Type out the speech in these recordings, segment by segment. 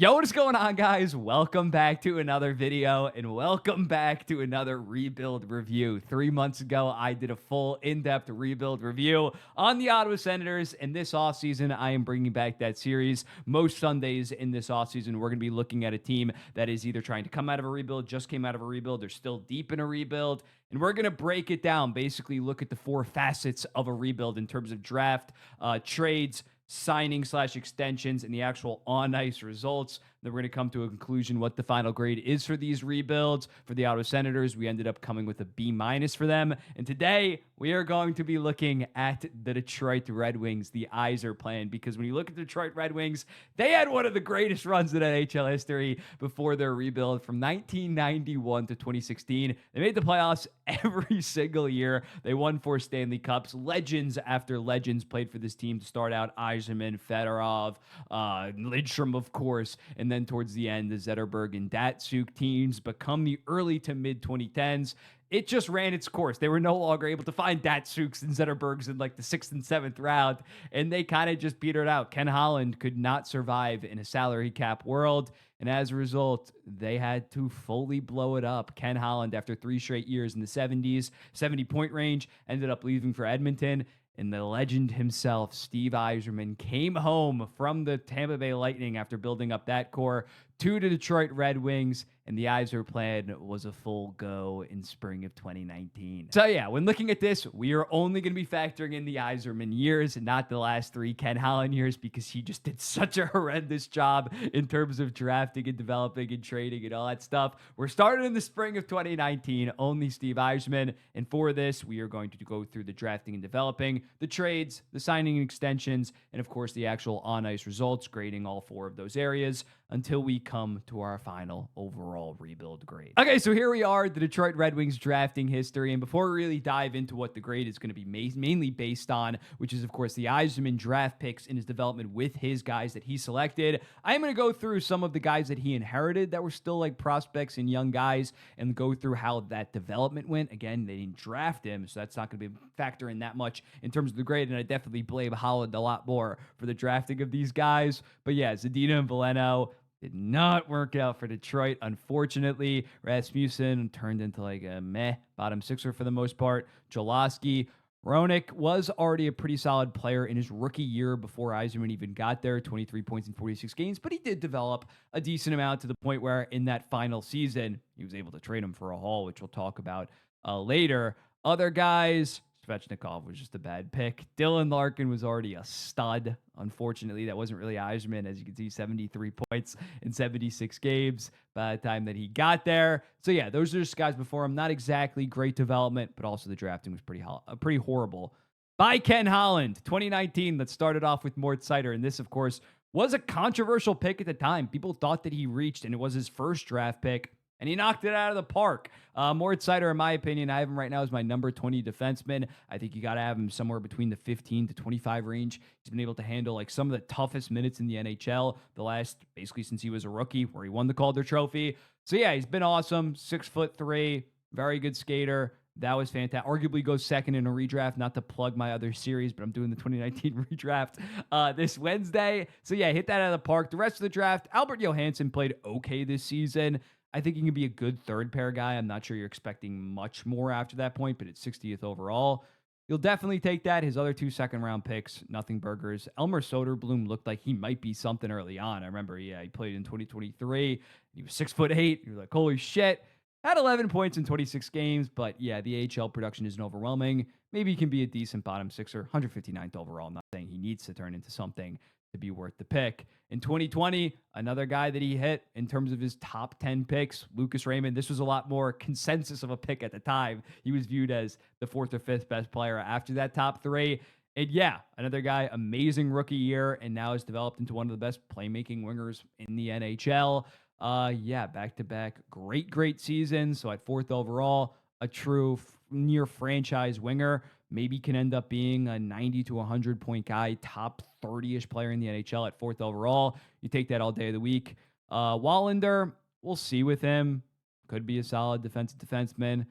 Yo, what is going on, guys? Welcome back to another video and welcome back to another rebuild review. 3 months ago, I did a full in-depth rebuild review on the Ottawa Senators, and this offseason, I am bringing back that series. Most Sundays in this offseason, we're going to be looking at a team that is either trying to come out of a rebuild, just came out of a rebuild, they're still deep in a rebuild, and we're going to break it down, basically look at the four facets of a rebuild in terms of draft, trades, signing slash extensions, and the actual on ice results. Then we're going to come to a conclusion what the final grade is for these rebuilds. For the Ottawa Senators, we ended up coming with a B- for them. And today we are going to be looking at the Detroit Red Wings, the Yzerplan, because when you look at the Detroit Red Wings, they had one of the greatest runs in NHL history before their rebuild from 1991 to 2016. They made the playoffs every single year. They won 4 Stanley Cups. Legends after legends played for this team to start out. Yzerman, Fedorov, Lidstrom, of course, and then towards the end, the Zetterberg and Datsuk teams become the early to mid 2010s. It just ran its course. They were no longer able to find Datsuks and Zetterbergs in like the 6th and 7th round, and they kind of just petered out. Ken Holland could not survive in a salary cap world, and as a result, they had to fully blow it up. Ken Holland, after 3 straight years in the 70s, 70-point range, ended up leaving for Edmonton. And the legend himself, Steve Yzerman, came home from the Tampa Bay Lightning after building up that core to the Detroit Red Wings, and the Yzerplan was a full go in spring of 2019. So yeah, when looking at this, we are only going to be factoring in the Yzerman years, not the last 3 Ken Holland years, because he just did such a horrendous job in terms of drafting and developing and trading and all that stuff. We're starting in the spring of 2019, only Steve Yzerman, and for this, we are going to go through the drafting and developing, the trades, the signing and extensions, and of course the actual on-ice results, grading all 4 of those areas until we come to our final overall rebuild grade. Okay, so here we are, the Detroit Red Wings drafting history. And before we really dive into what the grade is going to be mainly based on, which is, of course, the Yzerman draft picks in his development with his guys that he selected, I'm going to go through some of the guys that he inherited that were still like prospects and young guys and go through how that development went. Again, they didn't draft him, so that's not going to be a factor in that much in terms of the grade. And I definitely blame Holland a lot more for the drafting of these guys. But yeah, Zadina and Veleno did not work out for Detroit, unfortunately. Rasmussen turned into like a meh bottom sixer for the most part. Joloski, Roenick was already a pretty solid player in his rookie year before Yzerman even got there, 23 points in 46 games, but he did develop a decent amount to the point where in that final season, he was able to trade him for a haul, which we'll talk about later. Other guys, Svechnikov was just a bad pick. Dylan Larkin was already a stud. Unfortunately, that wasn't really Yzerman. As you can see, 73 points in 76 games by the time that he got there. So yeah, those are just guys before him. Not exactly great development, but also the drafting was pretty horrible. By Ken Holland, 2019, that started off with Mort Seider. And this, of course, was a controversial pick at the time. People thought that he reached, and it was his first draft pick, and he knocked it out of the park. Moritz Seider, in my opinion, I have him right now as my number 20 defenseman. I think you got to have him somewhere between the 15 to 25 range. He's been able to handle like some of the toughest minutes in the NHL the last, basically since he was a rookie, where he won the Calder Trophy. So yeah, he's been awesome. 6'3", very good skater. That was fantastic. Arguably goes second in a redraft. Not to plug my other series, but I'm doing the 2019 redraft this Wednesday. So yeah, hit that out of the park. The rest of the draft, Albert Johansson played okay this season. I think he can be a good third pair guy. I'm not sure you're expecting much more after that point, but it's 60th overall. You'll definitely take that. His other 2 second-round picks, nothing burgers. Elmer Soderblom looked like he might be something early on. I remember, he played in 2023. He was 6'8". You're like, holy shit. Had 11 points in 26 games, but yeah, the AHL production isn't overwhelming. Maybe he can be a decent bottom sixer, 159th overall. I'm not saying he needs to turn into something to be worth the pick. In 2020, another guy that he hit in terms of his top 10 picks, Lucas Raymond. This was a lot more consensus of a pick at the time. He was viewed as the 4th or 5th best player after that top 3. And yeah, another guy, amazing rookie year, and now has developed into one of the best playmaking wingers in the NHL. Yeah, back-to-back great seasons. So at 4th overall, a true near franchise winger. Maybe can end up being a 90 to 100 point guy, top 30-ish player in the NHL at 4th overall. You take that all day of the week. Wallander, we'll see with him. Could be a solid defensive defenseman.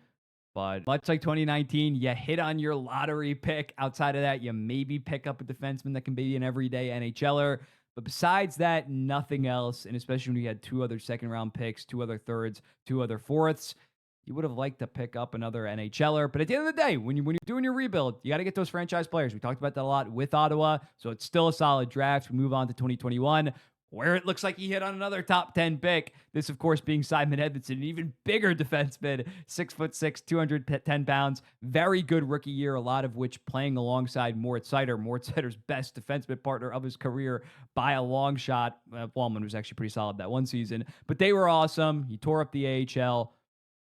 But much like 2019, you hit on your lottery pick. Outside of that, you maybe pick up a defenseman that can be an everyday NHLer. But besides that, nothing else. And especially when you had two other second round picks, two other thirds, two other fourths, you would have liked to pick up another NHLer. But at the end of the day, when you're doing your rebuild, you got to get those franchise players. We talked about that a lot with Ottawa. So it's still a solid draft. We move on to 2021, where it looks like he hit on another top 10 pick. This, of course, being Simon Edvinsson, an even bigger defenseman, 6'6", 210 pounds. Very good rookie year, a lot of which playing alongside Moritz Seider. Moritz Seider's best defenseman partner of his career by a long shot. Wallman was actually pretty solid that one season, but they were awesome. He tore up the AHL.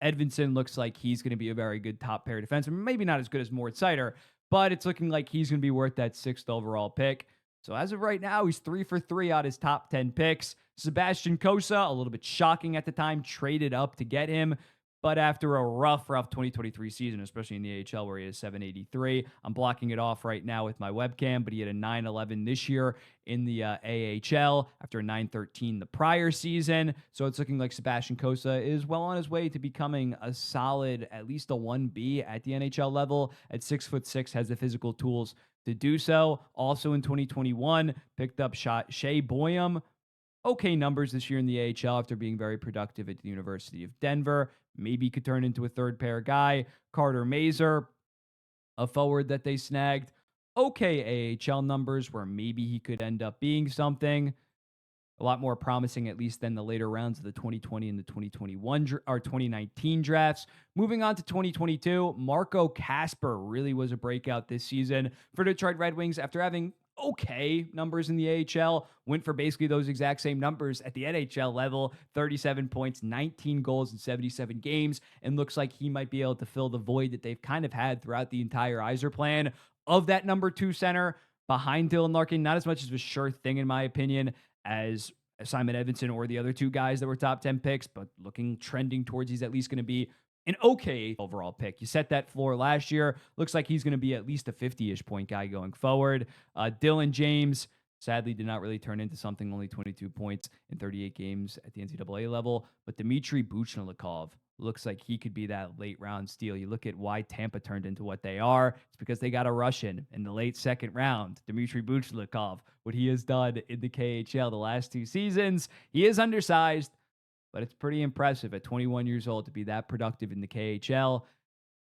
Edvinsson looks like he's going to be a very good top pair defenseman. Maybe not as good as Moritz Seider, but it's looking like he's going to be worth that 6th overall pick. So as of right now, he's 3 for 3 out his top 10 picks. Sebastian Cossa, a little bit shocking at the time, traded up to get him. But after a rough 2023 season, especially in the AHL where he is 783, I'm blocking it off right now with my webcam, but he had a 911 this year in the AHL after a 913 the prior season. So it's looking like Sebastian Cossa is well on his way to becoming a solid, at least a 1B at the NHL level. At 6'6", has the physical tools to do so. Also in 2021, picked up Shea Boyum. Okay numbers this year in the AHL after being very productive at the University of Denver. Maybe could turn into a third pair guy. Carter Mazer, a forward that they snagged. Okay AHL numbers where maybe he could end up being something. A lot more promising, at least, than the later rounds of the 2020 and the 2019 drafts. Moving on to 2022, Marco Kasper really was a breakout this season for Detroit Red Wings after having okay numbers in the AHL, went for basically those exact same numbers at the NHL level, 37 points, 19 goals in 77 games, and looks like he might be able to fill the void that they've kind of had throughout the entire Yzerplan of that number 2 center behind Dylan Larkin. Not as much of a sure thing, in my opinion, as Simon Edvinsson or the other two guys that were top 10 picks, but trending towards he's at least going to be an okay overall pick. You set that floor last year. Looks like he's going to be at least a 50-ish point guy going forward. Dylan James sadly did not really turn into something, only 22 points in 38 games at the NCAA level. But Dmitry Buchnelikov looks like he could be that late round steal. You look at why Tampa turned into what they are. It's because they got a Russian in the late second round, Dmitry Buchnelikov. What he has done in the KHL the last 2 seasons, he is undersized, but it's pretty impressive at 21 years old to be that productive in the KHL.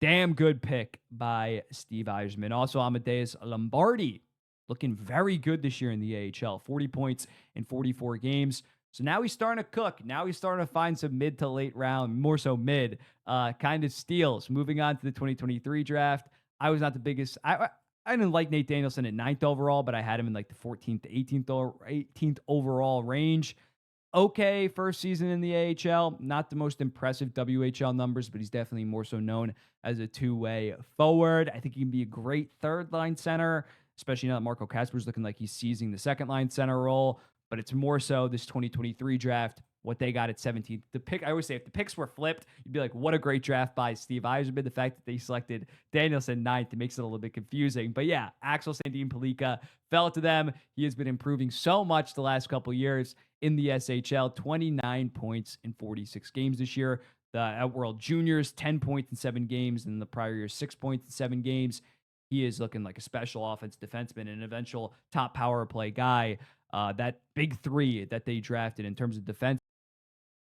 Damn good pick by Steve Yzerman. Also, Amadeus Lombardi looking very good this year in the AHL. 40 points in 44 games. So now he's starting to cook. Now he's starting to find some mid to late round, more so mid, kind of steals. Moving on to the 2023 draft. I was not the biggest. I didn't like Nate Danielson at 9th overall, but I had him in like the 14th to 18th overall range. Okay, first season in the AHL. Not the most impressive WHL numbers, but he's definitely more so known as a two-way forward. I think he can be a great third-line center, especially now that Marco Kasper's looking like he's seizing the second-line center role. But it's more so this 2023 draft, what they got at 17th. The pick, I always say, if the picks were flipped, you'd be like, what a great draft by Steve Yzerman. The fact that they selected Danielson 9th, it makes it a little bit confusing. But yeah, Axel Sandin Pellikka fell to them. He has been improving so much the last couple years in the SHL. 29 points in 46 games this year. The World Juniors, 10 points in 7 games. And the prior year, 6 points in 7 games. He is looking like a special offense defenseman and an eventual top power play guy. That big 3 that they drafted in terms of defense.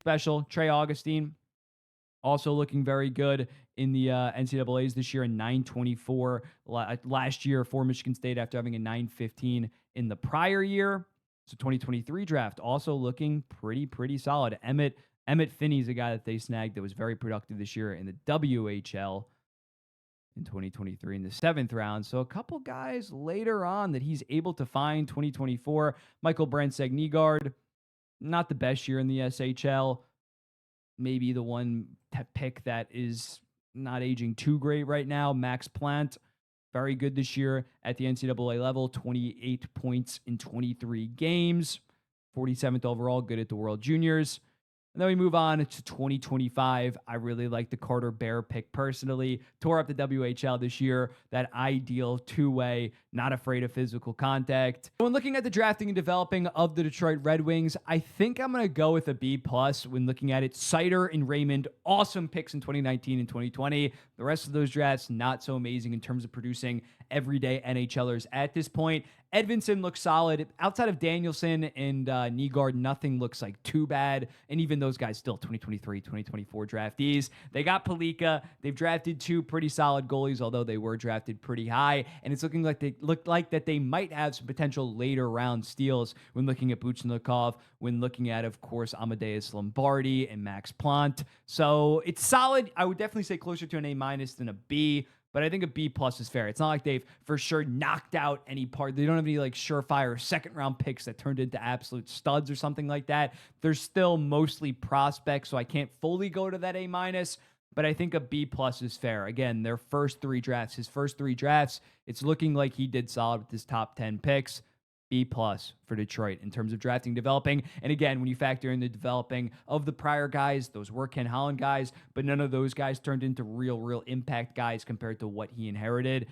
Special, Trey Augustine, also looking very good in the NCAAs this year, in 924 last year for Michigan State after having a 915 in the prior year. So 2023 draft also looking pretty solid. Emmett Finney's a guy that they snagged that was very productive this year in the WHL in 2023 in the 7th round. So a couple guys later on that he's able to find. 2024, Michael Brandt-Segnigard, not the best year in the SHL. Maybe the one pick that is not aging too great right now. Max Plant, very good this year at the NCAA level. 28 points in 23 games. 47th overall, good at the World Juniors. And then we move on to 2025. I really like the Carter Bear pick personally. Tore up the WHL this year. That ideal two-way, not afraid of physical contact. When looking at the drafting and developing of the Detroit Red Wings, I think I'm going to go with a B+ when looking at it. Seider and Raymond, awesome picks in 2019 and 2020. The rest of those drafts, not so amazing in terms of producing everyday NHLers at this point. Edvinson looks solid. Outside of Danielson and Nygaard, nothing looks like too bad. And even those guys still 2023, 2024 draftees. They got Palika. They've drafted two pretty solid goalies, although they were drafted pretty high. And it's looking like that they might have some potential later round steals when looking at Buchnikov, when looking at, of course, Amadeus Lombardi and Max Plant. So it's solid. I would definitely say closer to an A- than a B. But I think a B+ is fair. It's not like they've for sure knocked out any part. They don't have any like surefire second round picks that turned into absolute studs or something like that. They're still mostly prospects, so I can't fully go to that A-. But I think a B+ is fair. Again, his first three drafts, it's looking like he did solid with his top 10 picks. B+ for Detroit in terms of drafting, developing. And again, when you factor in the developing of the prior guys, those were Ken Holland guys, but none of those guys turned into real impact guys compared to what he inherited.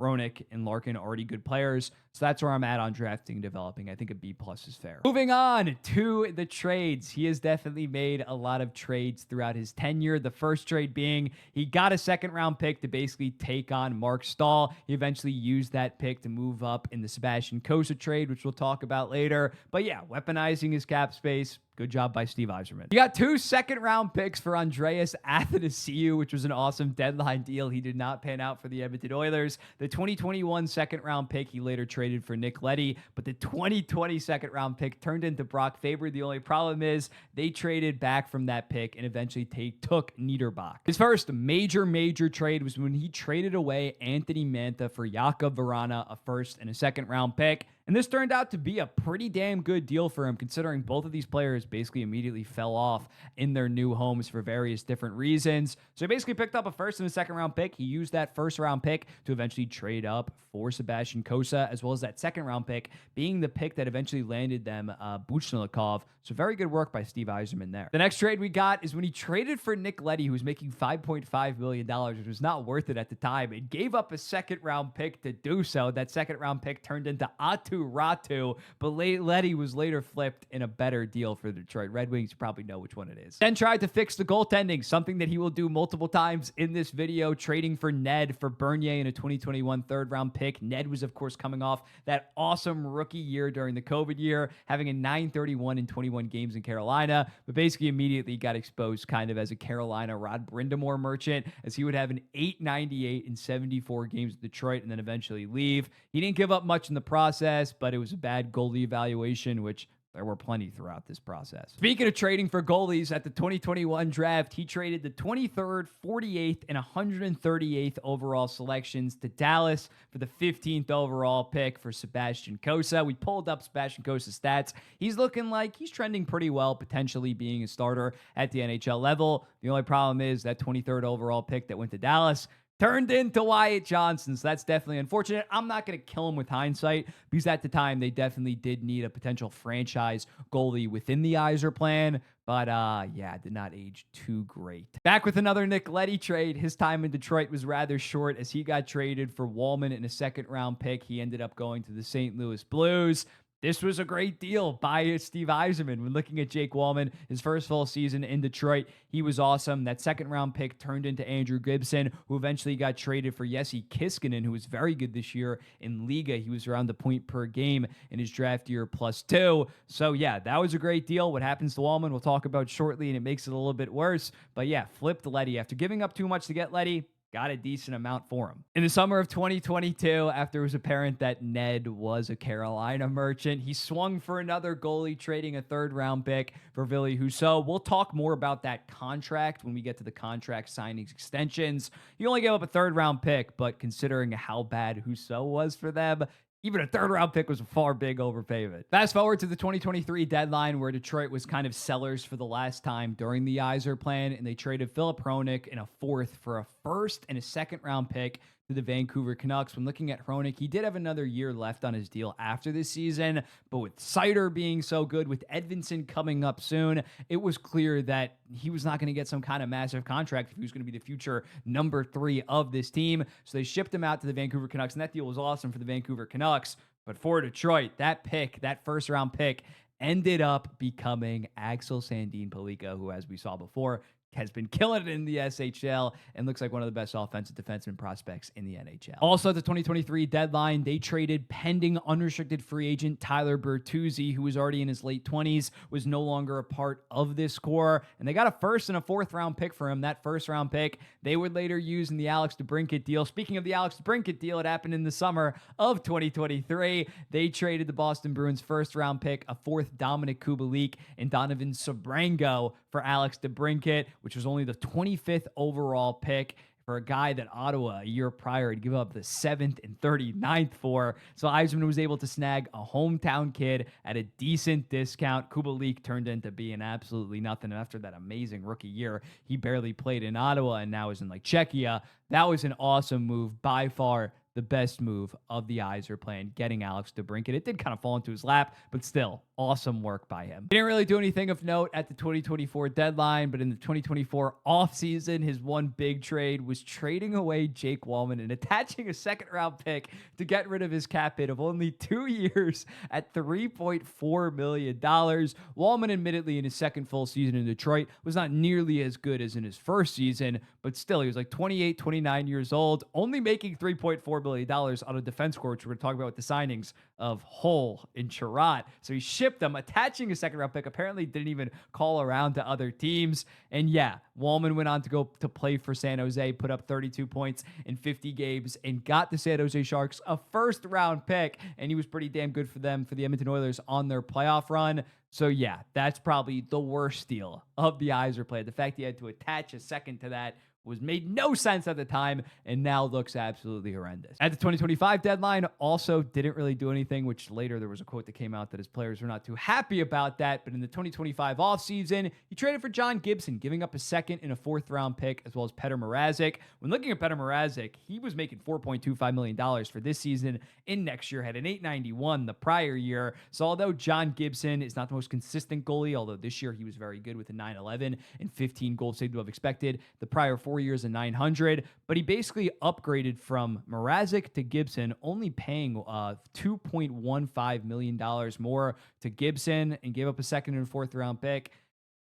Hronek and Larkin already good players. So that's where I'm at on drafting and developing. I think a B+ is fair. Moving on to the trades. He has definitely made a lot of trades throughout his tenure. The first trade being he got a second round pick to basically take on Mark Stahl. He eventually used that pick to move up in the Sebastian Cossa trade, which we'll talk about later. But yeah, weaponizing his cap space. Good job by Steve Yzerman. You got 2 second-round picks for Andreas Athanasiou, which was an awesome deadline deal. He did not pan out for the Edmonton Oilers. The 2021 second-round pick he later traded for Nick Leddy, but the 2020 second-round pick turned into Brock Faber. The only problem is they traded back from that pick and eventually took Niederbach. His first major trade was when he traded away Anthony Mantha for Jakub Vrana, a first and a second-round pick. And this turned out to be a pretty damn good deal for him, considering both of these players basically immediately fell off in their new homes for various different reasons. So he basically picked up a first and a second round pick. He used that first round pick to eventually trade up for Sebastian Cossa, as well as that second round pick being the pick that eventually landed them Buchnikov. So very good work by Steve Yzerman there. The next trade we got is when he traded for Nick Leddy, who was making $5.5 million, which was not worth it at the time. It gave up a second round pick to do so. That second round pick turned into Ratu, but Leddy was later flipped in a better deal for the Detroit Red Wings. You probably know which one it is. Then tried to fix the goaltending, something that he will do multiple times in this video, trading for Ned for Bernier in a 2021 third-round pick. Ned was, of course, coming off that awesome rookie year during the COVID year, having a .931 in 21 games in Carolina, but basically immediately got exposed kind of as a Carolina Rod Brindamore merchant, as he would have an .898 in 74 games with Detroit and then eventually leave. He didn't give up much in the process, but it was a bad goalie evaluation, which there were plenty throughout this process. Speaking of trading for goalies, at the 2021 draft, he traded the 23rd, 48th, and 138th overall selections to Dallas for the 15th overall pick for Sebastian Cossa. We pulled up Sebastian Cossa's stats. He's looking like he's trending pretty well, potentially being a starter at the NHL level. The only problem is that 23rd overall pick that went to Dallas turned into Wyatt Johnson, so that's definitely unfortunate. I'm not going to kill him with hindsight, because at the time, they definitely did need a potential franchise goalie within the Yzerplan, but yeah, did not age too great. Back with another Nick Leddy trade. His time in Detroit was rather short, as he got traded for Wallman in a second-round pick. He ended up going to the St. Louis Blues. This was a great deal by Steve Yzerman. When looking at Jake Wallman, his first full season in Detroit, he was awesome. That second-round pick turned into Andrew Gibson, who eventually got traded for Jesse Kiskinen, who was very good this year in Liga. He was around the point per game in his draft year +2. So, yeah, that was a great deal. What happens to Wallman, we'll talk about shortly, and it makes it a little bit worse. But, yeah, flipped Leddy. After giving up too much to get Leddy, got a decent amount for him. In the summer of 2022, after it was apparent that Ned was a Carolina merchant, he swung for another goalie, trading a third-round pick for Ville Husso. We'll talk more about that contract when we get to the contract signings extensions. He only gave up a third-round pick, but considering how bad Husso was for them, even a third-round pick was a far big overpayment. Fast forward to the 2023 deadline, where Detroit was kind of sellers for the last time during the Yzerplan, and they traded Philip Hronek in a fourth for a first and a second-round pick to the Vancouver Canucks. When looking at Hronek, he did have another year left on his deal after this season, but with Seider being so good, with Edvinson coming up soon, it was clear that he was not going to get some kind of massive contract if he was going to be the future number 3 of this team. So they shipped him out to the Vancouver Canucks, and that deal was awesome for the Vancouver Canucks. But for Detroit, that pick, that first-round pick, ended up becoming Axel Sandin Palika, who, as we saw before, has been killing it in the SHL and looks like one of the best offensive defenseman prospects in the NHL. Also, at the 2023 deadline, they traded pending unrestricted free agent Tyler Bertuzzi, who was already in his late 20s, was no longer a part of this core, and they got a first and a fourth round pick for him. That first round pick they would later use in the Alex DeBrincat deal. Speaking of the Alex DeBrincat deal, it happened in the summer of 2023. They traded the Boston Bruins first round pick, a fourth Dominic Kubalik, and Donovan Sobrango for Alex DeBrincat, which was only the 25th overall pick for a guy that Ottawa a year prior had given up the 7th and 39th for. So Yzerplan was able to snag a hometown kid at a decent discount. Kubalik turned into being absolutely nothing. And after that amazing rookie year, he barely played in Ottawa and now is in like Czechia. That was an awesome move, by far the best move of the Yzerplan, getting Alex DeBrincat. It did kind of fall into his lap, but still, awesome work by him. He didn't really do anything of note at the 2024 deadline, but in the 2024 offseason, his one big trade was trading away Jake Wallman and attaching a second-round pick to get rid of his cap hit of only 2 years at $3.4 million. Wallman, admittedly, in his second full season in Detroit, was not nearly as good as in his first season, but still, he was like 28, 29 years old, only making $3.4 million on a defense core, which we're going to talk about with the signings of Hull and Chirot. So he shipped them, attaching a second round pick. Apparently didn't even call around to other teams. And yeah, Wallman went on to go to play for San Jose, put up 32 points in 50 games, and got the San Jose Sharks a first round pick. And he was pretty damn good for them, for the Edmonton Oilers on their playoff run. So yeah, that's probably the worst steal of the Yzerplan. The fact he had to attach a second to that was made no sense at the time and now looks absolutely horrendous. At the 2025 deadline, also didn't really do anything, which later there was a quote that came out that his players were not too happy about that. But in the 2025 offseason, he traded for John Gibson, giving up a second and a fourth round pick, as well as Petr Mrazek. When looking at Petr Mrazek, he was making $4.25 million for this season. In next year, had an 891 the prior year. So although John Gibson is not the most consistent goalie, although this year he was very good with a 911 and 15 goals saved above expected, the prior 4 years a 900, but he basically upgraded from Mrazek to Gibson, only paying $2.15 million more to Gibson, and gave up a second and fourth round pick.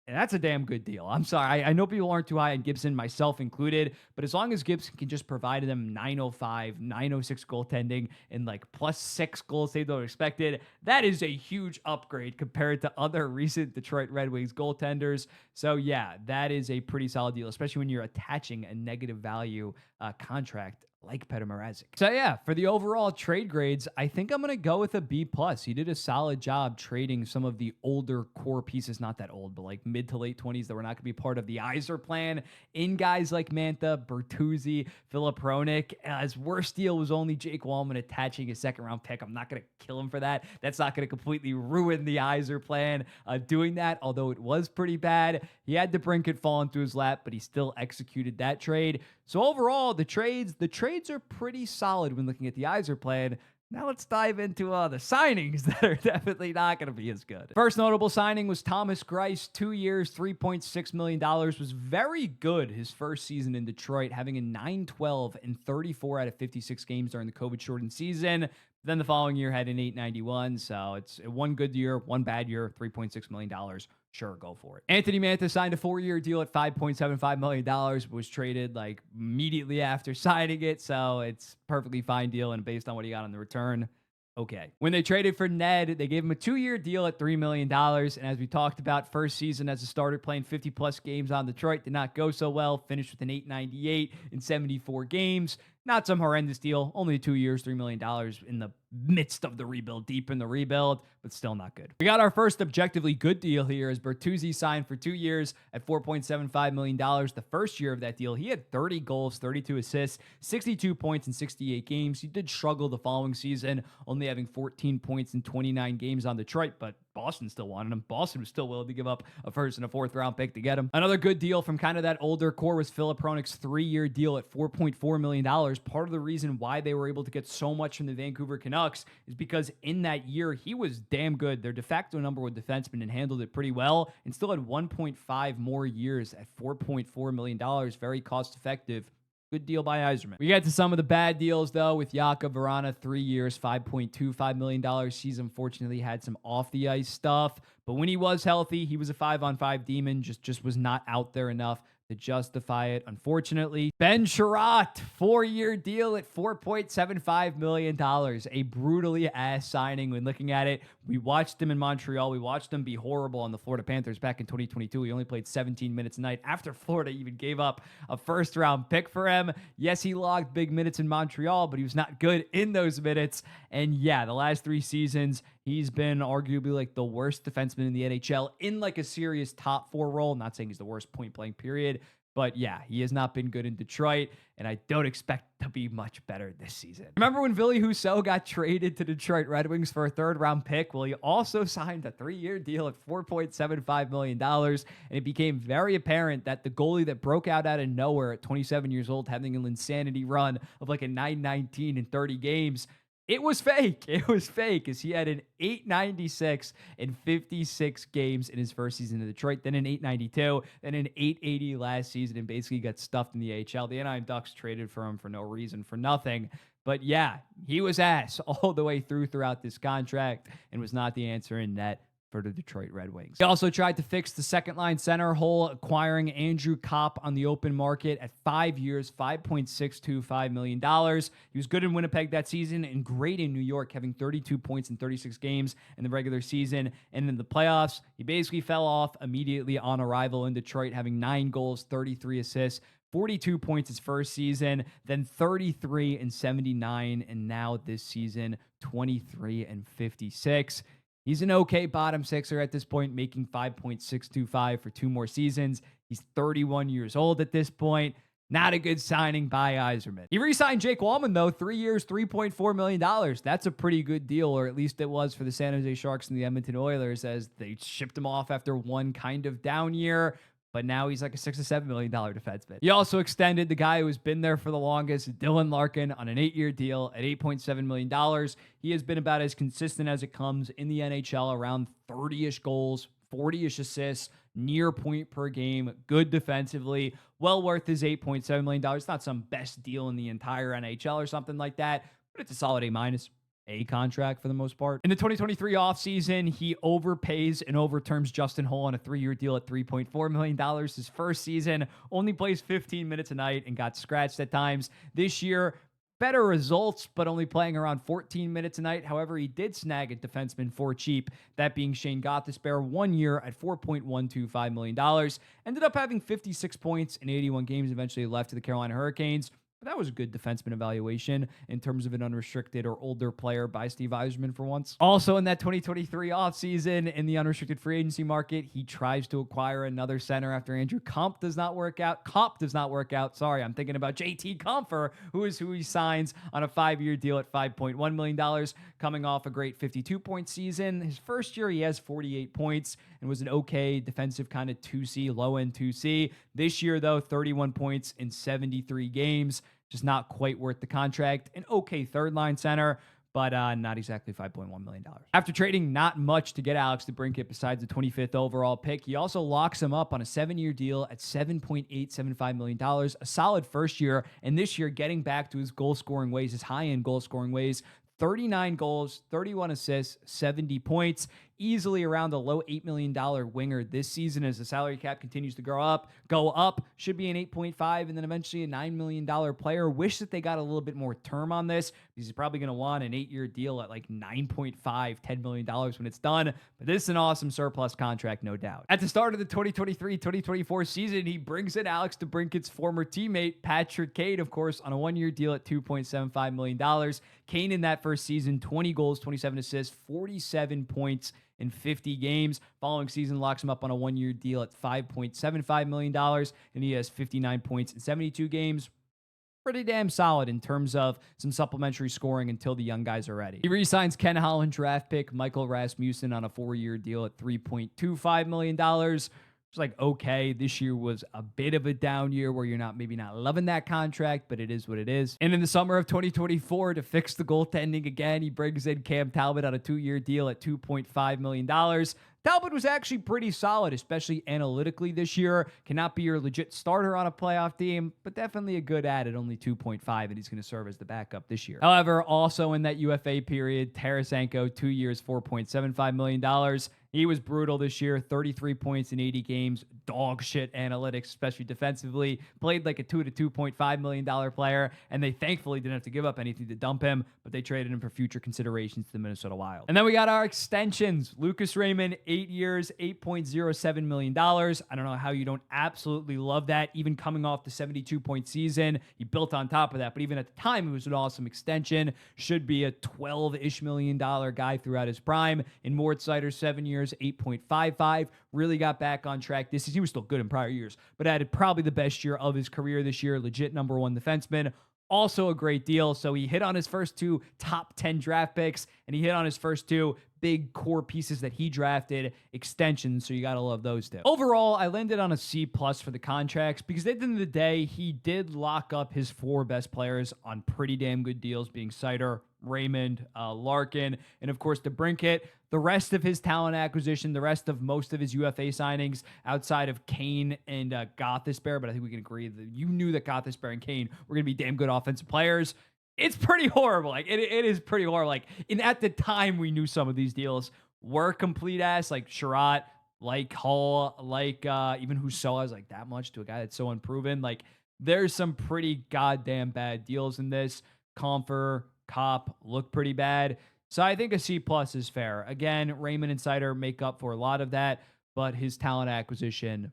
And that's a damn good deal. I'm sorry. I know people aren't too high on Gibson, myself included, but as long as Gibson can just provide them 905, 906 goaltending and like +6 goals saved over expected, that is a huge upgrade compared to other recent Detroit Red Wings goaltenders. So yeah, that is a pretty solid deal, especially when you're attaching a negative value contract like Petr Mrazek. So yeah, for the overall trade grades, I think I'm going to go with a B+. He did a solid job trading some of the older core pieces, not that old, but like mid to late 20s that were not going to be part of the Yzerplan, in guys like Mantha, Bertuzzi, Filip Hronek. His worst deal was only Jake Wallman attaching a second round pick. I'm not going to kill him for that. That's not going to completely ruin the Yzerplan doing that, although it was pretty bad. He had DeBrincat fall into his lap, but he still executed that trade. So overall, the trades are pretty solid when looking at the Yzerplan. Now let's dive into the signings that are definitely not going to be as good. First notable signing was Thomas Greiss, 2 years, $3.6 million. Was very good his first season in Detroit, having a 912 in 34 out of 56 games during the COVID-shortened season. Then the following year had an 891, so it's one good year, one bad year, $3.6 million. Sure, go for it. Anthony Mantha signed a 4-year deal at $5.75 million, was traded like immediately after signing it, so it's perfectly fine deal, and based on what he got on the return, okay. When they traded for Ned, they gave him a 2-year deal at $3 million, and as we talked about, first season as a starter playing 50-plus games on Detroit did not go so well, finished with an 898 in 74 games. Not some horrendous deal, only 2 years, $3 million in the midst of the rebuild, deep in the rebuild, but still not good. We got our first objectively good deal here as Bertuzzi signed for 2 years at $4.75 million. The first year of that deal, he had 30 goals, 32 assists, 62 points in 68 games. He did struggle the following season, only having 14 points in 29 games on Detroit, but Boston still wanted him. Boston was still willing to give up a first and a fourth round pick to get him. Another good deal from kind of that older core was Filip Hronek's 3-year deal at $4.4 million. Part of the reason why they were able to get so much from the Vancouver Canucks is because in that year, he was damn good. Their de facto number one defenseman and handled it pretty well and still had 1.5 more years at $4.4 million. Very cost effective. Good deal by Yzerman. We get to some of the bad deals, though, with Jakub Vrana, 3 years, $5.25 million. He's unfortunately had some off-the-ice stuff, but when he was healthy, he was a 5-on-5 demon, just was not out there enough to justify it, unfortunately. Ben Sherratt, 4-year deal at $4.75 million. A brutally ass signing when looking at it. We watched him in Montreal. We watched him be horrible on the Florida Panthers back in 2022. He only played 17 minutes a night after Florida even gave up a first-round pick for him. Yes, he logged big minutes in Montreal, but he was not good in those minutes. And yeah, the last 3 seasons, he's been arguably like the worst defenseman in the NHL in like a serious top 4 role. I'm not saying he's the worst point blank period, but yeah, he has not been good in Detroit, and I don't expect to be much better this season. Remember when Ville Husso got traded to Detroit Red Wings for a 3rd-round pick? Well, he also signed a 3-year deal at $4.75 million, and it became very apparent that the goalie that broke out of nowhere at 27 years old, having an insanity run of like a 919 in 30 games, it was fake. It was fake, as he had an 896 in 56 games in his first season in Detroit, then an 892, then an 880 last season, and basically got stuffed in the AHL. The Anaheim Ducks traded for him for no reason, for nothing. But yeah, he was ass all the way throughout this contract and was not the answer in net for the Detroit Red Wings. He also tried to fix the second-line center hole, acquiring Andrew Kopp on the open market at 5 years, $5.625 million. He was good in Winnipeg that season and great in New York, having 32 points in 36 games in the regular season. And in the playoffs, he basically fell off immediately on arrival in Detroit, having 9 goals, 33 assists, 42 points his first season, then 33 and 79, and now this season, 23 and 56. He's an okay bottom sixer at this point, making $5.625 for 2 more seasons. He's 31 years old at this point. Not a good signing by Yzerman. He re-signed Jake Wallman, though, 3 years, $3.4 million. That's a pretty good deal, or at least it was for the San Jose Sharks and the Edmonton Oilers, as they shipped him off after one kind of down year. But now he's like a $6 to $7 million defenseman. He also extended the guy who has been there for the longest, Dylan Larkin, on an 8-year deal at $8.7 million. He has been about as consistent as it comes in the NHL, around 30-ish goals, 40-ish assists, near point per game, good defensively, well worth his $8.7 million. It's not some best deal in the entire NHL or something like that, but it's a solid A contract for the most part. In the 2023 offseason, he overpays and overturns Justin Holl on a 3-year deal at $3.4 million. His first season, only plays 15 minutes a night and got scratched at times. This year, better results, but only playing around 14 minutes a night. However, he did snag a defenseman for cheap, that being Shane Gothisbehere, 1 year at $4.125 million. Ended up having 56 points in 81 games, eventually left to the Carolina Hurricanes. But that was a good defenseman evaluation in terms of an unrestricted or older player by Steve Yzerman for once. Also in that 2023 offseason, in the unrestricted free agency market, he tries to acquire another center after Andrew Kopp does not work out. Sorry, I'm thinking about JT Compher, who he signs on a 5-year deal at $5.1 million, coming off a great 52-point season. His first year, he has 48 points and was an okay defensive kind of 2C, low-end 2C. This year, though, 31 points in 73 games. Just not quite worth the contract. An okay 3rd-line center, but not exactly $5.1 million. After trading not much to get Alex DeBrincat besides the 25th overall pick, he also locks him up on a 7-year deal at $7.875 million. A solid first year, and this year getting back to his goal-scoring ways, his high-end goal-scoring ways. 39 goals, 31 assists, 70 points, easily around a low $8 million winger this season as the salary cap continues to go up, should be an 8.5 and then eventually a $9 million player. Wish that they got a little bit more term on this, because he's probably going to want an 8-year deal at like 9.5, $10 million when it's done. But this is an awesome surplus contract, no doubt. At the start of the 2023-2024 season, he brings in Alex DeBrincat's former teammate, Patrick Kane, of course, on a 1-year deal at $2.75 million. Kane in that first season, 20 goals, 27 assists, 47 points in 50 games. Following season locks him up on a 1-year deal at $5.75 million, and he has 59 points in 72 games. Pretty damn solid in terms of some supplementary scoring until the young guys are ready. He re-signs Ken Holland draft pick Michael Rasmussen on a 4-year deal at $3.25 million. It's like, okay, this year was a bit of a down year where you're maybe not loving that contract, but it is what it is. And in the summer of 2024, to fix the goaltending again, he brings in Cam Talbot on a 2-year deal at $2.5 million. Talbot was actually pretty solid, especially analytically this year. Cannot be your legit starter on a playoff team, but definitely a good ad at only 2.5, and he's going to serve as the backup this year. However, also in that UFA period, Tarasenko, 2 years, $4.75 million. He was brutal this year, 33 points in 80 games. dog shit analytics, especially defensively. Played like a $2 to $2.5 million player, and they thankfully didn't have to give up anything to dump him, but they traded him for future considerations to the Minnesota Wild. And then we got our extensions. Lucas Raymond, 8 years, $8.07 million. I don't know how you don't absolutely love that, even coming off the 72-point season. He built on top of that, but even at the time, it was an awesome extension. Should be a $12-ish million guy throughout his prime. In Moritz Seider, 7 years, 8.55. Really got back on track. He was still good in prior years, but had probably the best year of his career this year. Legit number one defenseman. Also a great deal. So he hit on his first two top 10 draft picks, and he hit on his first two big core pieces that he drafted, extensions. So you got to love those two. Overall, I landed on a C+ for the contracts because at the end of the day, he did lock up his four best players on pretty damn good deals, being Seider, Raymond, Larkin, and of course DeBrincat. The rest of his talent acquisition, the rest of most of his UFA signings outside of Kane and Gothisbehere, but I think we can agree that you knew that Gothisbehere and Kane were going to be damn good offensive players. It's pretty horrible. Like it is pretty horrible. Like at the time we knew some of these deals were complete ass, like Sherratt, like Hull, like even Husoa is like that much to a guy that's so unproven. Like there's some pretty goddamn bad deals in this. Comfer, Cop look pretty bad. So I think a C+ is fair. Again, Raymond and Seider make up for a lot of that, but his talent acquisition,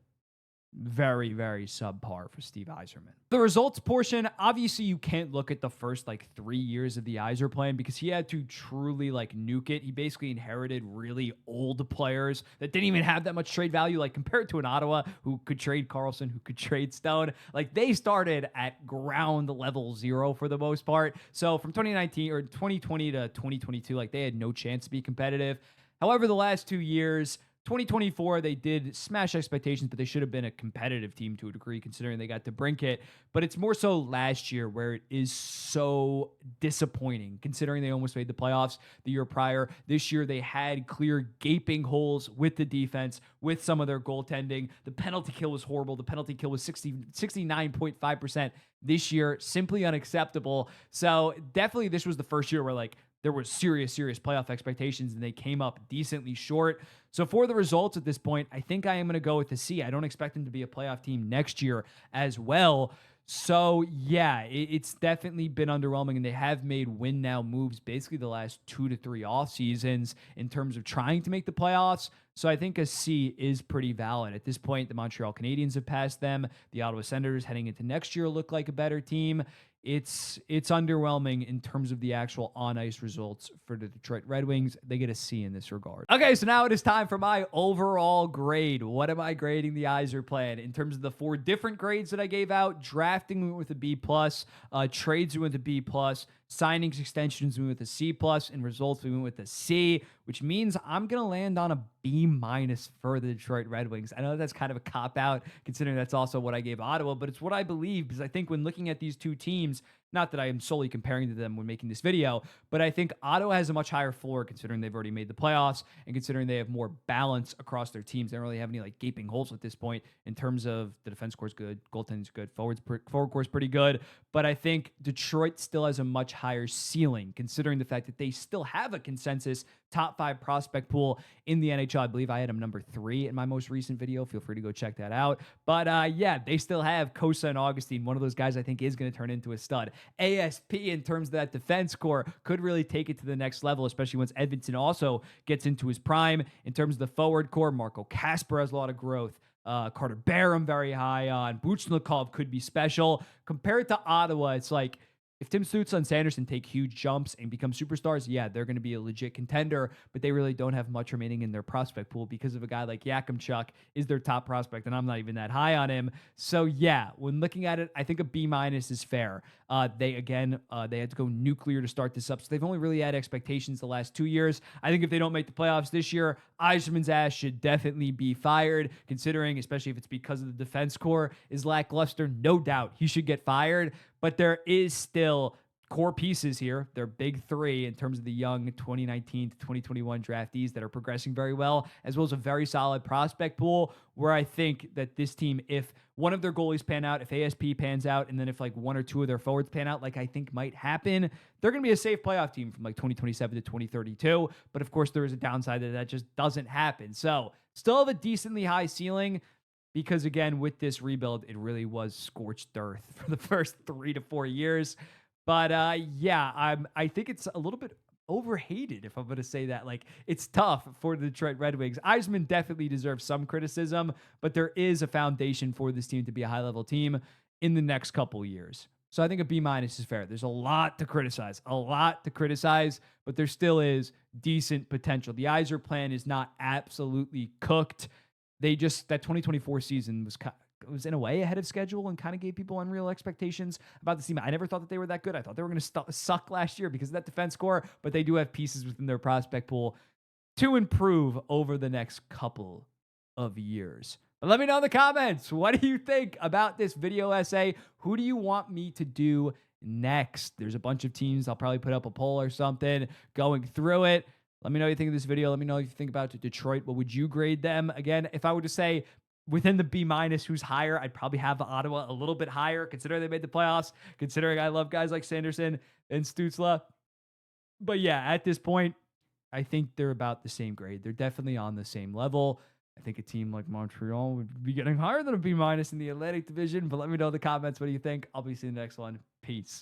very, very subpar for Steve Yzerman. The results portion, obviously you can't look at the first like 3 years of the Yzerplan because he had to truly like nuke it. He basically inherited really old players that didn't even have that much trade value, like compared to an Ottawa who could trade Carlson, who could trade Stone. Like they started at ground level zero for the most part. So from 2019 or 2020 to 2022, like they had no chance to be competitive. However, the last 2 years, 2024, they did smash expectations, but they should have been a competitive team to a degree, considering they got DeBrincat. But it's more so last year where it is so disappointing, considering they almost made the playoffs the year prior. This year, they had clear gaping holes with the defense, with some of their goaltending. The penalty kill was horrible. The penalty kill was 69.5% this year, simply unacceptable. So definitely this was the first year where like there were serious playoff expectations, and they came up decently short. So for the results at this point, I think I am going to go with the C. I don't expect them to be a playoff team next year as well. So yeah, it's definitely been underwhelming, and they have made win now moves basically the last 2 to 3 off seasons in terms of trying to make the playoffs. So I think a C is pretty valid. At this point, the Montreal Canadiens have passed them. The Ottawa Senators heading into next year look like a better team. It's underwhelming in terms of the actual on-ice results for the Detroit Red Wings. They get a C in this regard. Okay, so now it is time for my overall grade. What am I grading the Yzerplan? In terms of the 4 different grades that I gave out, drafting we went with a B+, trades we went with a B+, signings, extensions we went with a C+, and results we went with a C, which means I'm going to land on a B- for the Detroit Red Wings. I know that's kind of a cop-out, considering that's also what I gave Ottawa, but it's what I believe, because I think when looking at these two teams, not that I am solely comparing to them when making this video, but I think Ottawa has a much higher floor considering they've already made the playoffs and considering they have more balance across their teams. They don't really have any like gaping holes at this point in terms of the defense core is good, goaltending is good, forward core is pretty good. But I think Detroit still has a much higher ceiling considering the fact that they still have a consensus top 5 prospect pool in the NHL. I believe I had them number 3 in my most recent video. Feel free to go check that out. But yeah, they still have Kosa and Augustine. One of those guys I think is going to turn into a stud. ASP in terms of that defense core could really take it to the next level, especially once Edmonton also gets into his prime. In terms of the forward core, Marco Kasper has a lot of growth. Carter Bear I'm very high on. Buchnikov could be special. Compared to Ottawa, it's like if Tim Stützle and Sanderson take huge jumps and become superstars, yeah, they're going to be a legit contender, but they really don't have much remaining in their prospect pool because of a guy like Yakimchuk is their top prospect, and I'm not even that high on him. So yeah, when looking at it, I think a B- is fair. They had to go nuclear to start this up, so they've only really had expectations the last 2 years. I think if they don't make the playoffs this year, Yzerman's ass should definitely be fired, considering, especially if it's because of the defense core is lackluster, no doubt he should get fired. But there is still core pieces here. They're big 3 in terms of the young 2019 to 2021 draftees that are progressing very well, as well as a very solid prospect pool where I think that this team, if one of their goalies pan out, if ASP pans out, and then if like 1 or 2 of their forwards pan out, like I think might happen, they're going to be a safe playoff team from like 2027 to 2032. But of course, there is a downside that just doesn't happen. So still have a decently high ceiling. because again, with this rebuild, it really was scorched earth for the first 3 to 4 years. But yeah, I think it's a little bit overhated, if I'm going to say that. Like, it's tough for the Detroit Red Wings. Eisman definitely deserves some criticism, but there is a foundation for this team to be a high level team in the next couple years. So I think a B minus is fair. There's a lot to criticize, but there still is decent potential. The Yzerplan is not absolutely cooked. They just, that 2024 season was in a way ahead of schedule and kind of gave people unreal expectations about the team. I never thought that they were that good. I thought they were going to suck last year because of that defense core, but they do have pieces within their prospect pool to improve over the next couple of years. But let me know in the comments. What do you think about this video essay? Who do you want me to do next? There's a bunch of teams. I'll probably put up a poll or something going through it. Let me know what you think of this video. Let me know if you think about Detroit. What would you grade them? Again, if I were to say within the B minus, who's higher, I'd probably have Ottawa a little bit higher, considering they made the playoffs, considering I love guys like Sanderson and Stützle. But yeah, at this point, I think they're about the same grade. They're definitely on the same level. I think a team like Montreal would be getting higher than a B minus in the Atlantic Division. But let me know in the comments. What do you think? I'll be seeing the next one. Peace.